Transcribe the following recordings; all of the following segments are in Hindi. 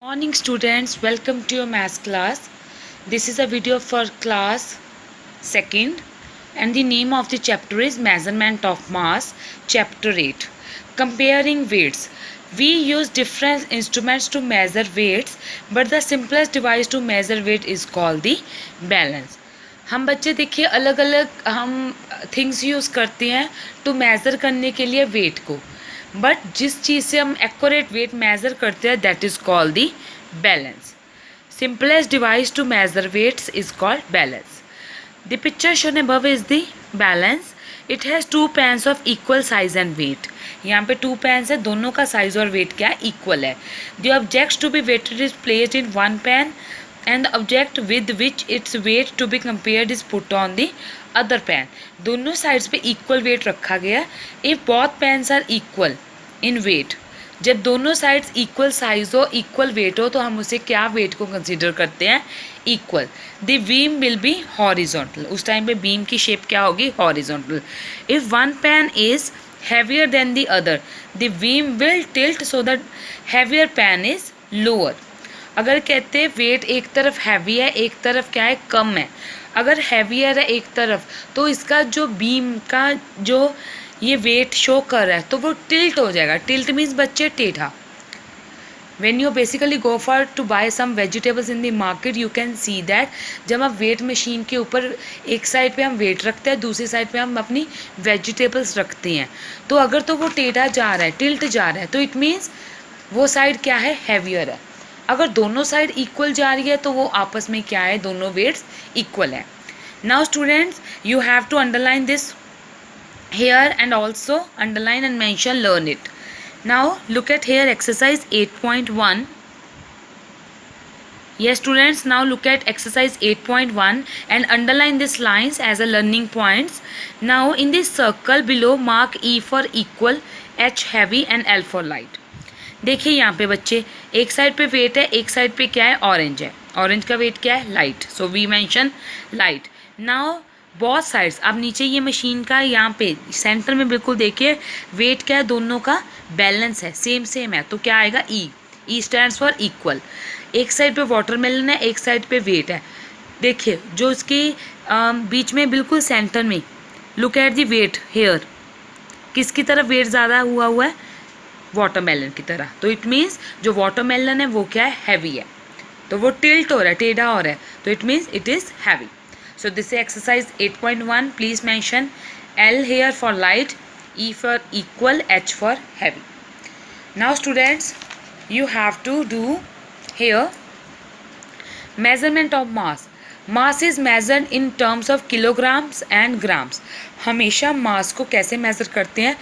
Morning students, welcome to your math class. This is a video for class 2nd and the name of the chapter is Measurement of Mass, chapter 8. Comparing weights. We use different instruments to measure weights, but the simplest device to measure weight is called the balance. हम बच्चे देखिए अलग अलग हम थिंग्स यूज़ करते हैं टू मेज़र करने के लिए वेट को, बट जिस चीज़ से हम एक्यूरेट वेट मेज़र करते हैं that is called the balance. Simplest device to measure weights is called balance. The picture shown above is the balance. It has two pans of equal size and weight. यहाँ पे टू पैन्स है, दोनों का साइज और वेट क्या है, इक्वल है. The objects to be weighted is placed in one pan and the object with which its weight to be compared is put on the other pan. दोनों साइड्स पे इक्वल वेट रखा गया. If both pans are equal in weight, जब दोनों साइड्स इक्वल साइज हो, इक्वल वेट हो, तो हम उसे क्या वेट को कंसीडर करते हैं, equal. The beam will be horizontal. उस टाइम पे बीम की शेप क्या होगी, horizontal. If one pan is heavier than the other, the beam will tilt so that heavier pan is lower. अगर कहते हैं वेट एक तरफ हैवी है, एक तरफ क्या है, कम है. अगर हैवियर है एक तरफ, तो इसका जो बीम का जो ये वेट शो कर रहा है तो वो टिल्ट हो जाएगा. टिल्ट मीन्स बच्चे टेढ़ा. When you basically go for to buy some vegetables in the market, you can see that जब हम वेट मशीन के ऊपर एक साइड पे हम वेट रखते हैं, दूसरी साइड पे हम अपनी वेजिटेबल्स रखते हैं, तो अगर तो वो टेढ़ा जा रहा है, टिल्ट जा रहा है, तो इट मीन्स वो साइड क्या है, हैवियर है. अगर दोनों साइड इक्वल जा रही है तो वो आपस में क्या है, दोनों वेट्स इक्वल है. Now students, you have to underline this here and also underline and mention, learn it. Now look at here exercise 8.1. Yes students, now look at exercise 8.1 and underline these lines as a learning points. Now in this circle below mark E for equal, H heavy and L for light. देखिए यहाँ पे बच्चे एक साइड पे वेट है, एक साइड पे क्या है, ऑरेंज है. ऑरेंज का वेट क्या है, light. So we mention light. Now both sides, अब नीचे ये मशीन का यहाँ पे सेंटर में बिल्कुल देखिए वेट क्या है, दोनों का बैलेंस है, सेम सेम है, तो क्या आएगा, E. E stands for equal. एक साइड पे वाटरमेलन है, एक साइड पे वेट है. देखिए जो इसकी बीच में बिल्कुल सेंटर में, look at the weight here, किसकी तरफ वेट ज़्यादा हुआ है, वाटरमेलन की तरह. तो इट मीन्स जो वाटरमेलन है वो क्या है, हैवी है, तो वो टिल्ट हो रहा है, टेढ़ा हो रहा है, तो it means it is heavy. So this is exercise 8.1. Please mention L here for light, E for equal, H for heavy. Now students, you have to do here measurement of mass. Mass is measured in terms of kilograms and grams. हमेशा mass को कैसे measure करते हैं,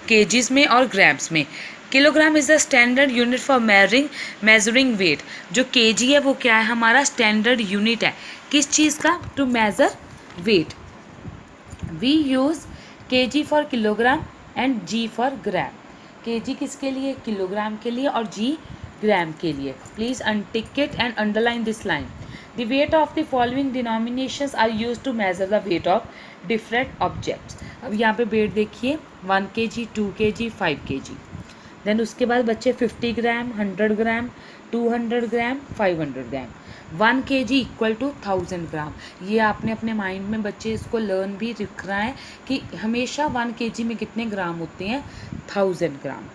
kgs में और grams में. Kilogram is the standard unit for measuring weight. जो केजी है वो क्या है, हमारा स्टैंडर्ड यूनिट है किस चीज़ का, to measure weight. We use KG for kilogram and G for gram. KG किसके लिए, किलोग्राम के लिए, और जी ग्राम के लिए. Please untick it and underline this line. The weight of the following denominations are use to measure the weight of different objects. अब यहाँ पे वेट देखिए 1 kg, 2 kg, 5 kg. देन उसके बाद बच्चे 50 ग्राम, 100 ग्राम, 200 ग्राम, 500 ग्राम. 1 kg इक्वल टू 1000 ग्राम. ये आपने अपने माइंड में बच्चे इसको लर्न भी रखना है कि हमेशा 1 kg में कितने ग्राम होते हैं, 1000 gram.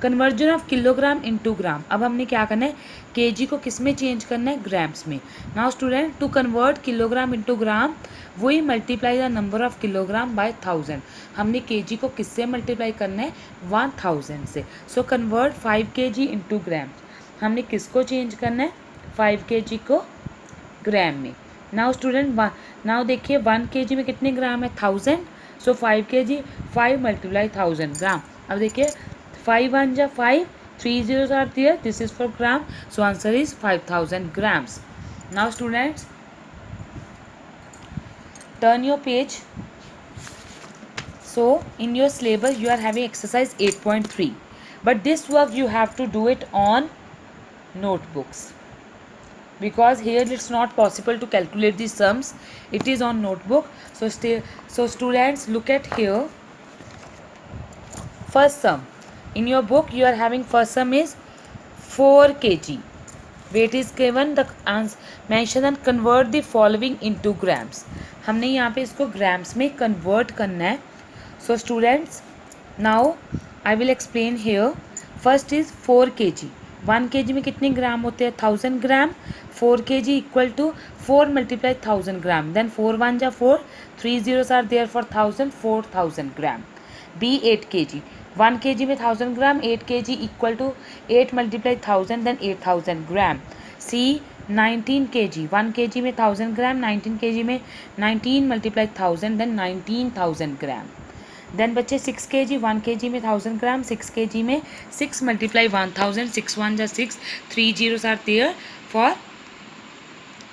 Conversion of kilogram into gram. अब हमने क्या करना है, केजी को किस में चेंज करना है, ग्राम्स में. Now student, to convert kilogram into gram, वही multiply the number of kilogram by 1000. हमने केजी को किससे मल्टीप्लाई करना है, 1000 से. So convert 5 kg into gram. हमने किसको चेंज करना है, 5 kg को ग्राम में. नाउ स्टूडेंट, नाउ देखिए 1 kg में कितने ग्राम है, 1000. सो 5 kg, 5 मल्टीप्लाई 1000 ग्राम. अब देखिए 5 1 जा 5, 3 zeros are there, this is for gram, so answer is 5000 grams. Now students, turn your page. So in your syllabus you are having exercise 8.3, but this work you have to do it on notebooks, because here it's not possible to calculate the sums, it is on notebook. So students, look at here. First sum in your book you are having, first sum is 4 kg. Weight is given, the mention and convert the following into grams. हमने यहाँ पे इसको ग्राम्स में कन्वर्ट करना है। So students, now I will explain here. First is 4 kg। 1 kg में कितने ग्राम होते हैं? 1000 gram. 4 kg equal to 4 multiply 1000 gram, then 4 1 जा 4, 3 zeros are there for 1000, 4000 gram. B 8 kg। 1 kg में 1000 gram, 8 kg equal to 8 multiply 1000, then 8000 gram. C 19 kg। 1 kg में 1000 ग्राम, 19 kg में 19 मल्टीप्लाई 1000, देन 19000 ग्राम। देन बच्चे 6 kg। 1 kg में 1000 ग्राम, 6 kg में 6 मल्टीप्लाई 1000, 6 1 जा 6, 3 zeros आर देयर फॉर,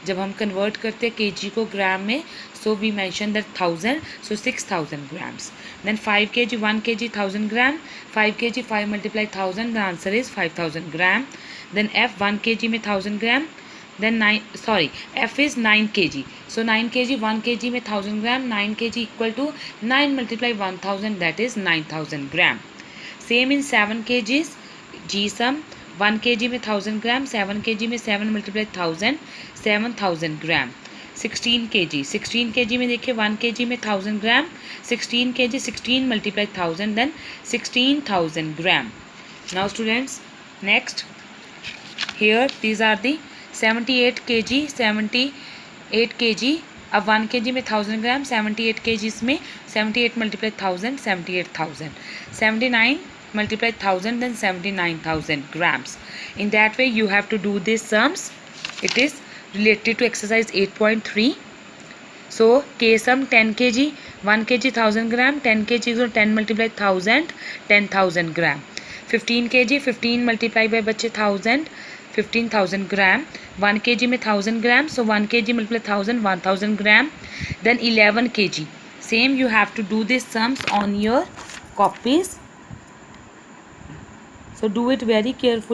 जब हम कन्वर्ट करते हैं kg को ग्राम में, so we mention that 1000, so 6000 grams. Then 5 kg। 1 kg 1000 gram, 5 kg 5 multiply 1000, the answer is 5000 gram. Then f 1 kg में 1000 ग्राम, then f is 9 kg, so 9 kg 1 kg में 1000 gram, 9 kg equal to 9 multiply 1000, that is 9000 gram. Same in 7 kgs, g sum 1 kg में 1000 gram, 7 kg में 7 multiply 1000, 7000 gram. 16 kg, 16 kg में देखिए 1 kg में 1000 gram, 16 kg 16 multiply 1000, then 16000 gram. Now students, next here these are the 78 kg, 78 kg। अब 1 kg में 1000 ग्राम, 78 kg में 78 multiply 1000, 78,000, 79 multiply 1000, then 79,000 grams. In that way you have to do these sums. It is related to exercise 8.3. So k sum 10 kg, 1 kg 1000 gram, 10 kg so 10 multiply 1000, 10,000 gram. 15 kg, 15 multiply by बच्चे 1000, 15,000 gram. 1 kg में 1000 gram, so 1 kg multiply 1000, 1000 gram. Then 11 kg. Same you have to do these sums on your copies. So do it very carefully.